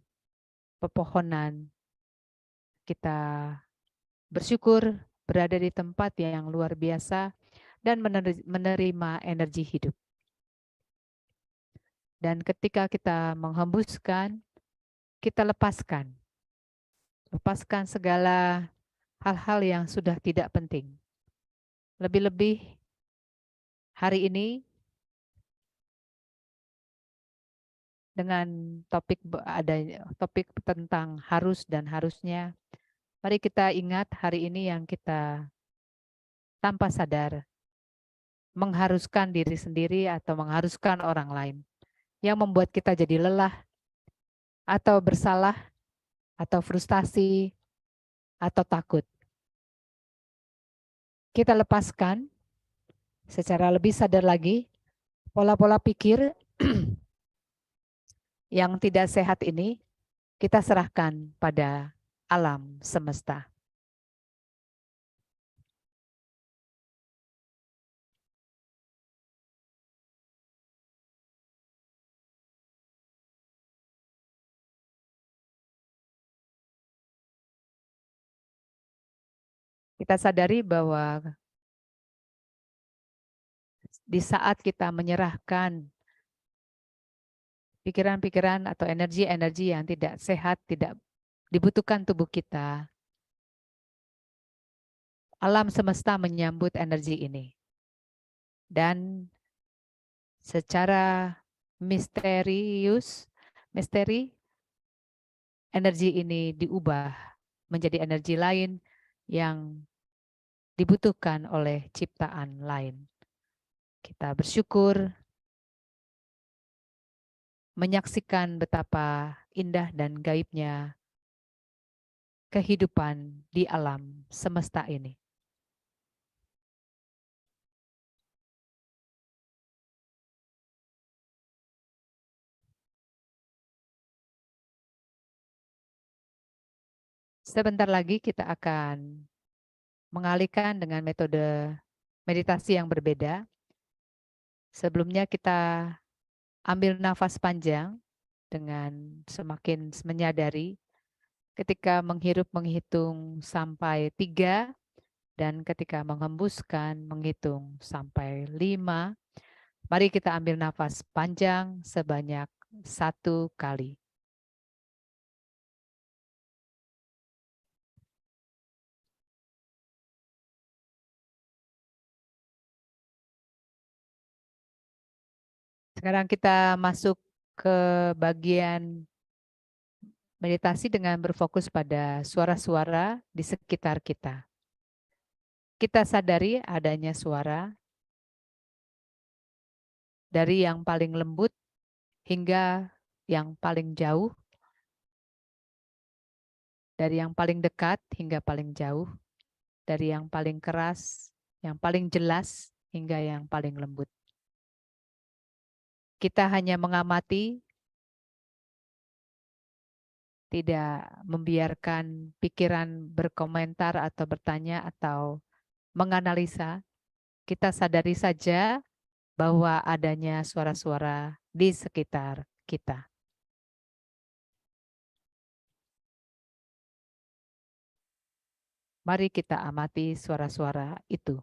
pepohonan. Kita bersyukur berada di tempat yang luar biasa dan menerima energi hidup. Dan ketika kita menghembuskan, kita lepaskan. Lepaskan segala hal-hal yang sudah tidak penting. Lebih-lebih hari ini dengan topik tentang harus dan harusnya. Mari kita ingat hari ini yang kita tanpa sadar mengharuskan diri sendiri atau mengharuskan orang lain yang membuat kita jadi lelah atau bersalah atau frustasi atau takut. Kita lepaskan secara lebih sadar lagi pola-pola pikir yang tidak sehat ini, kita serahkan pada alam semesta. Kita sadari bahwa di saat kita menyerahkan pikiran-pikiran atau energi-energi yang tidak sehat, tidak dibutuhkan tubuh kita, alam semesta menyambut energi ini. Dan secara misteri, energi ini diubah menjadi energi lain yang dibutuhkan oleh ciptaan lain. Kita bersyukur menyaksikan betapa indah dan gaibnya kehidupan di alam semesta ini. Sebentar lagi kita akan mengalihkan dengan metode meditasi yang berbeda. Sebelumnya kita ambil nafas panjang dengan semakin menyadari ketika menghirup menghitung sampai 3 dan ketika menghembuskan menghitung sampai 5. Mari kita ambil nafas panjang sebanyak 1 kali. Sekarang kita masuk ke bagian meditasi dengan berfokus pada suara-suara di sekitar kita. Kita sadari adanya suara dari yang paling lembut hingga yang paling jauh, dari yang paling dekat hingga paling jauh, dari yang paling keras, yang paling jelas hingga yang paling lembut. Kita hanya mengamati, tidak membiarkan pikiran berkomentar atau bertanya atau menganalisa. Kita sadari saja bahwa adanya suara-suara di sekitar kita. Mari kita amati suara-suara itu.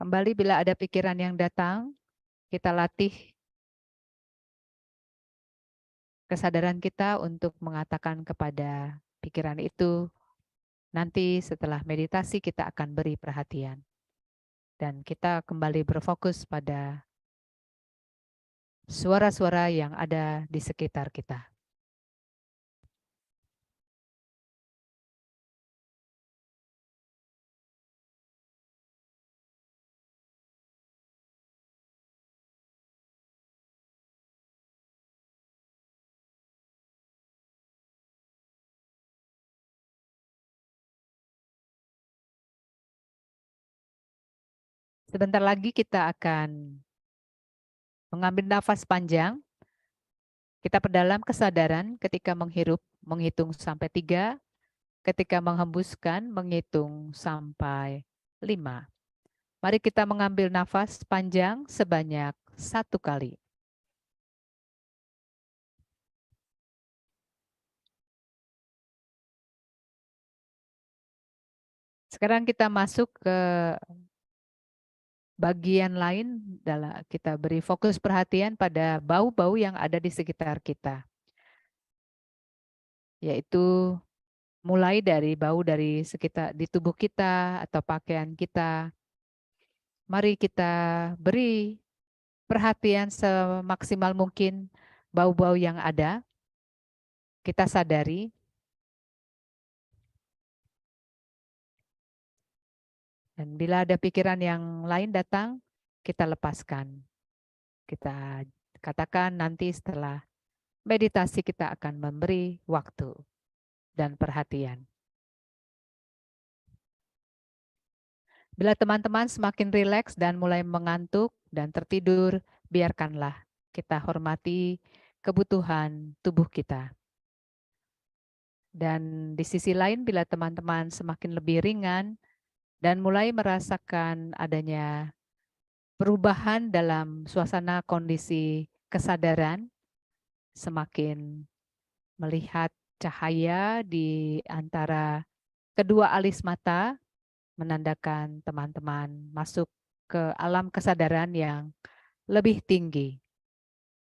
Kembali bila ada pikiran yang datang, kita latih kesadaran kita untuk mengatakan kepada pikiran itu, nanti setelah meditasi kita akan beri perhatian. Dan kita kembali berfokus pada suara-suara yang ada di sekitar kita. Sebentar lagi kita akan mengambil nafas panjang. Kita perdalam kesadaran ketika menghirup, menghitung sampai 3. Ketika menghembuskan, menghitung sampai 5. Mari kita mengambil nafas panjang sebanyak 1 kali. Sekarang kita masuk ke bagian lain, kita beri fokus perhatian pada bau-bau yang ada di sekitar kita. Yaitu mulai dari bau dari sekitar di tubuh kita atau pakaian kita. Mari kita beri perhatian semaksimal mungkin bau-bau yang ada. Kita sadari. Dan bila ada pikiran yang lain datang, kita lepaskan. Kita katakan nanti setelah meditasi kita akan memberi waktu dan perhatian. Bila teman-teman semakin rileks dan mulai mengantuk dan tertidur, biarkanlah kita hormati kebutuhan tubuh kita. Dan di sisi lain, bila teman-teman semakin lebih ringan dan mulai merasakan adanya perubahan dalam suasana kondisi kesadaran, semakin melihat cahaya di antara kedua alis mata, menandakan teman-teman masuk ke alam kesadaran yang lebih tinggi.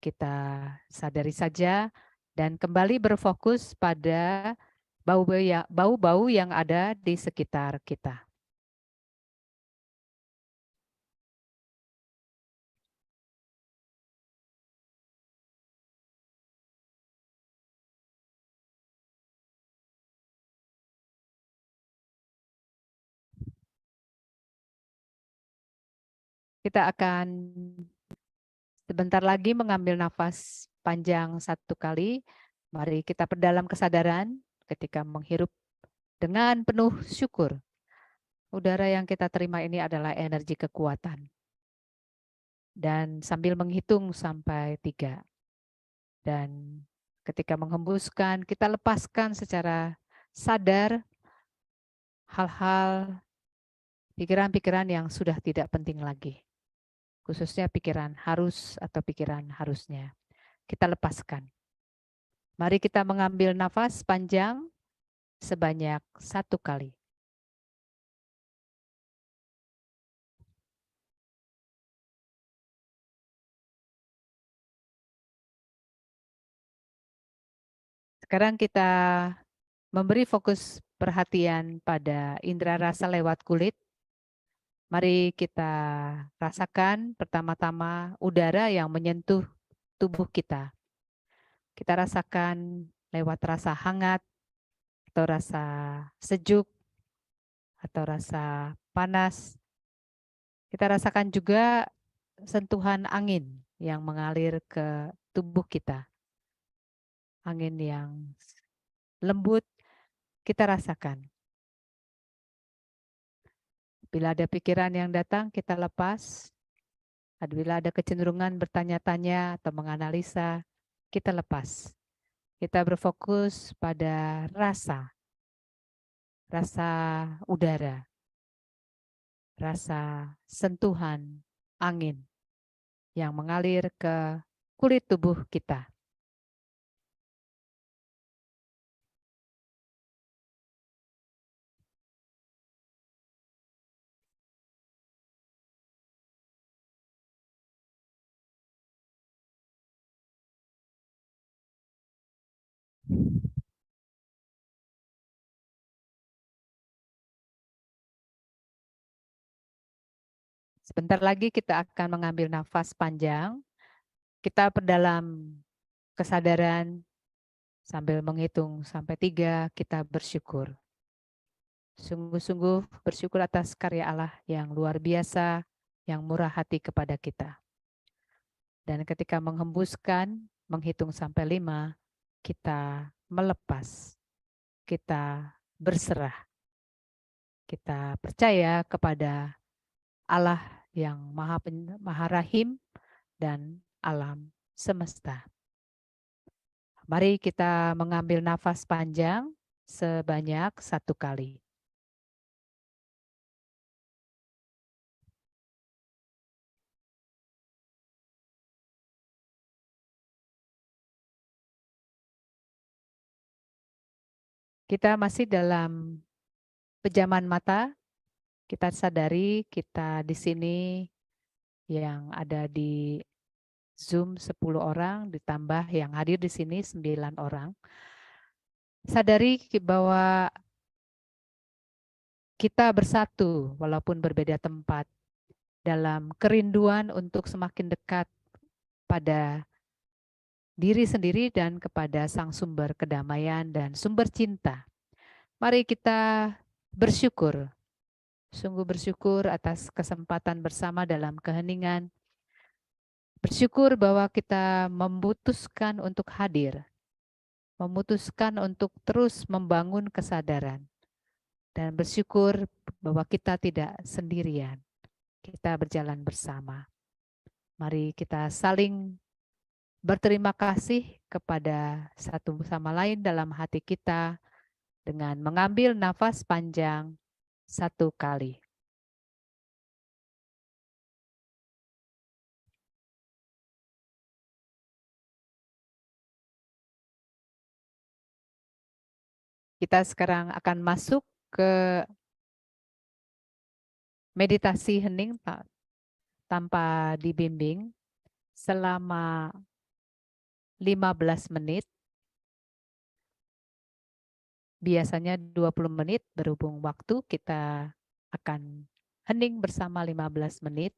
Kita sadari saja dan kembali berfokus pada bau-bau yang ada di sekitar kita. Kita akan sebentar lagi mengambil nafas panjang 1 kali. Mari kita perdalam kesadaran ketika menghirup dengan penuh syukur. Udara yang kita terima ini adalah energi kekuatan. Dan sambil menghitung sampai 3. Dan ketika menghembuskan, kita lepaskan secara sadar hal-hal, pikiran-pikiran yang sudah tidak penting lagi. Khususnya pikiran harus atau pikiran harusnya. Kita lepaskan. Mari kita mengambil nafas panjang sebanyak 1 kali. Sekarang kita memberi fokus perhatian pada indera rasa lewat kulit. Mari kita rasakan pertama-tama udara yang menyentuh tubuh kita. Kita rasakan lewat rasa hangat, atau rasa sejuk, atau rasa panas. Kita rasakan juga sentuhan angin yang mengalir ke tubuh kita. Angin yang lembut kita rasakan. Bila ada pikiran yang datang, kita lepas. Bila ada kecenderungan bertanya-tanya atau menganalisa, kita lepas. Kita berfokus pada rasa udara, rasa sentuhan angin yang mengalir ke kulit tubuh kita. Sebentar lagi kita akan mengambil nafas panjang. Kita perdalam kesadaran sambil menghitung sampai 3, kita bersyukur. Sungguh-sungguh bersyukur atas karya Allah yang luar biasa, yang murah hati kepada kita. Dan ketika menghembuskan, menghitung sampai 5, kita melepas, kita berserah. Kita percaya kepada Allah yang Maha Rahim dan alam semesta. Mari kita mengambil nafas panjang sebanyak 1 kali. Kita masih dalam pejaman mata. Kita sadari kita di sini yang ada di Zoom 10 orang, ditambah yang hadir di sini 9 orang. Sadari bahwa kita bersatu walaupun berbeda tempat dalam kerinduan untuk semakin dekat pada diri sendiri dan kepada Sang Sumber kedamaian dan sumber cinta. Mari kita bersyukur, sungguh bersyukur atas kesempatan bersama dalam keheningan. Bersyukur bahwa kita memutuskan untuk hadir, memutuskan untuk terus membangun kesadaran, dan bersyukur bahwa kita tidak sendirian, kita berjalan bersama. Mari kita saling berterima kasih kepada satu sama lain dalam hati kita dengan mengambil nafas panjang 1 kali. Kita sekarang akan masuk ke meditasi hening tanpa dibimbing selama 15 menit. Biasanya 20 menit, berhubung waktu kita akan hening bersama 15 menit.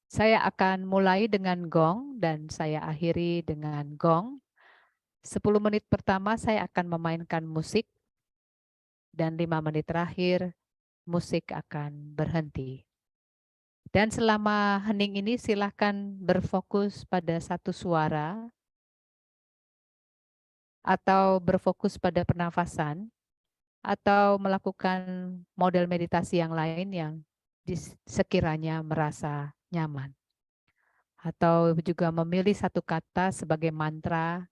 Saya akan mulai dengan gong dan saya akhiri dengan gong. 10 menit pertama saya akan memainkan musik dan 5 menit terakhir musik akan berhenti. Dan selama hening ini silakan berfokus pada satu suara atau berfokus pada pernafasan atau melakukan model meditasi yang lain yang sekiranya merasa nyaman. Atau juga memilih satu kata sebagai mantra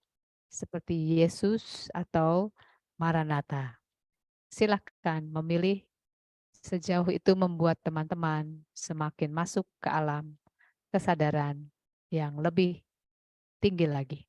seperti Yesus atau Maranatha. Silakan memilih, sejauh itu membuat teman-teman semakin masuk ke alam kesadaran yang lebih tinggi lagi.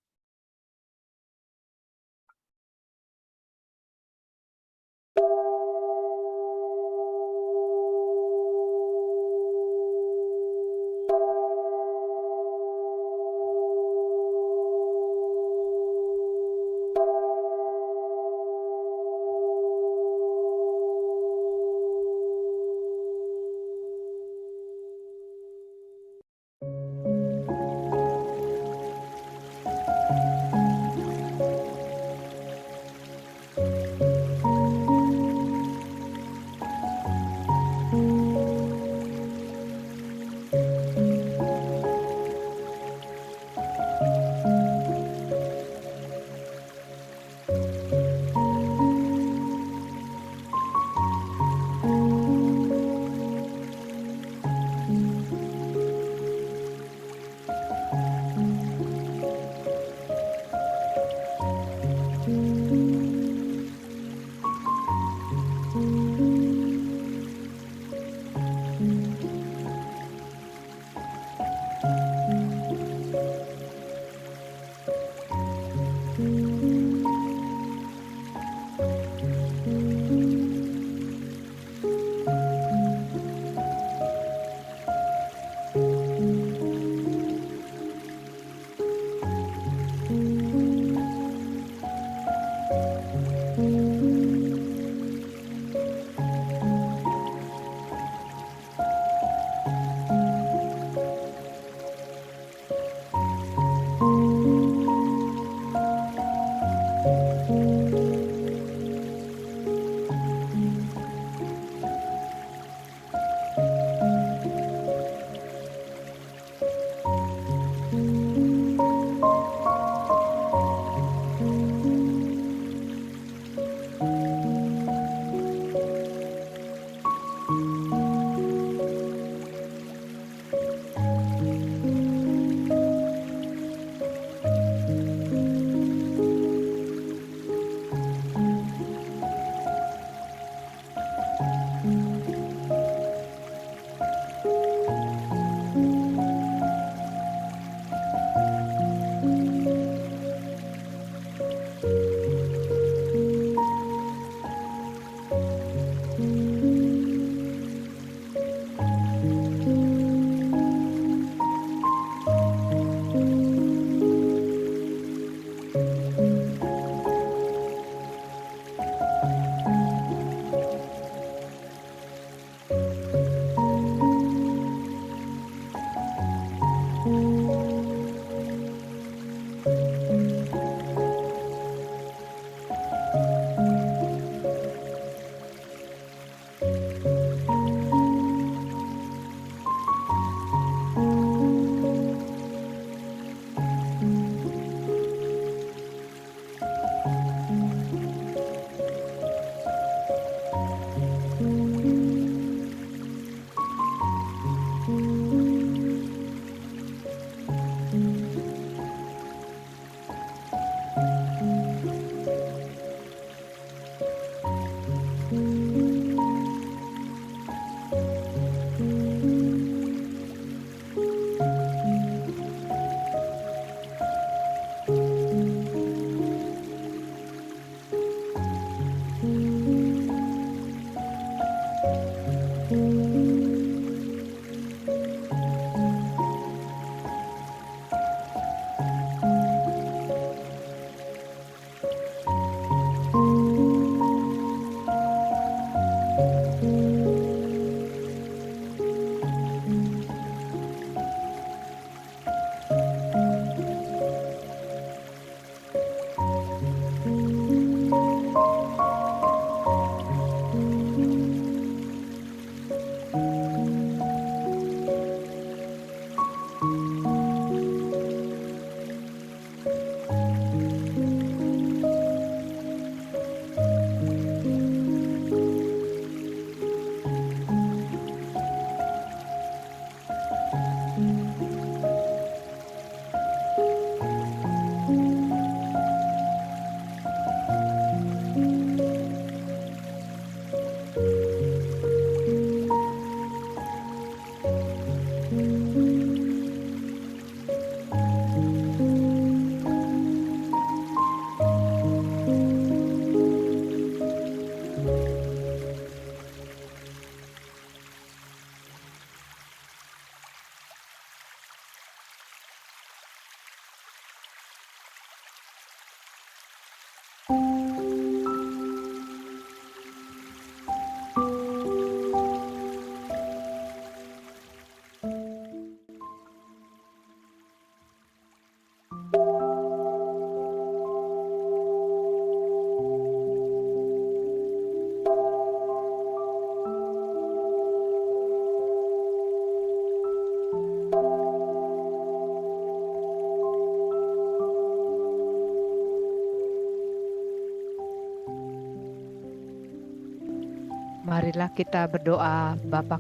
Marilah kita berdoa. Bapa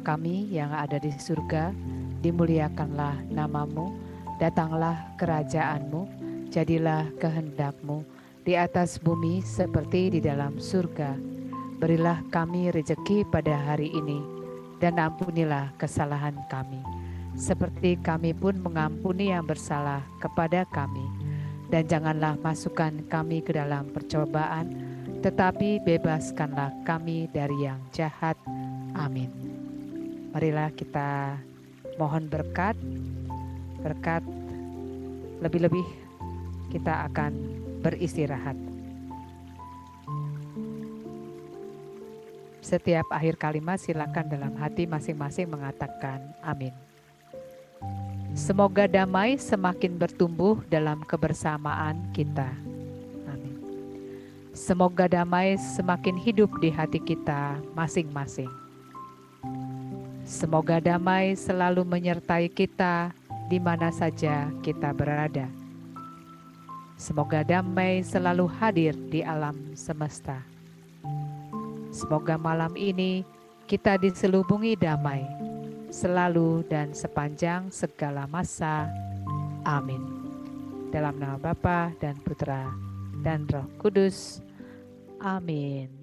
kami yang ada di surga, dimuliakanlah namamu, datanglah kerajaanmu, jadilah kehendak-Mu di atas bumi seperti di dalam surga. Berilah kami rejeki pada hari ini, dan ampunilah kesalahan kami, seperti kami pun mengampuni yang bersalah kepada kami. Dan janganlah masukkan kami ke dalam percobaan, tetapi bebaskanlah kami dari yang jahat. Amin. Marilah kita mohon berkat lebih-lebih kita akan beristirahat. Setiap akhir kalimat silakan dalam hati masing-masing mengatakan amin. Semoga damai semakin bertumbuh dalam kebersamaan kita. Amin. Semoga damai semakin hidup di hati kita masing-masing. Semoga damai selalu menyertai kita di mana saja kita berada. Semoga damai selalu hadir di alam semesta. Semoga malam ini kita diselubungi damai, selalu dan sepanjang segala masa. Amin. Dalam nama Bapa dan Putra dan Roh Kudus. Amin.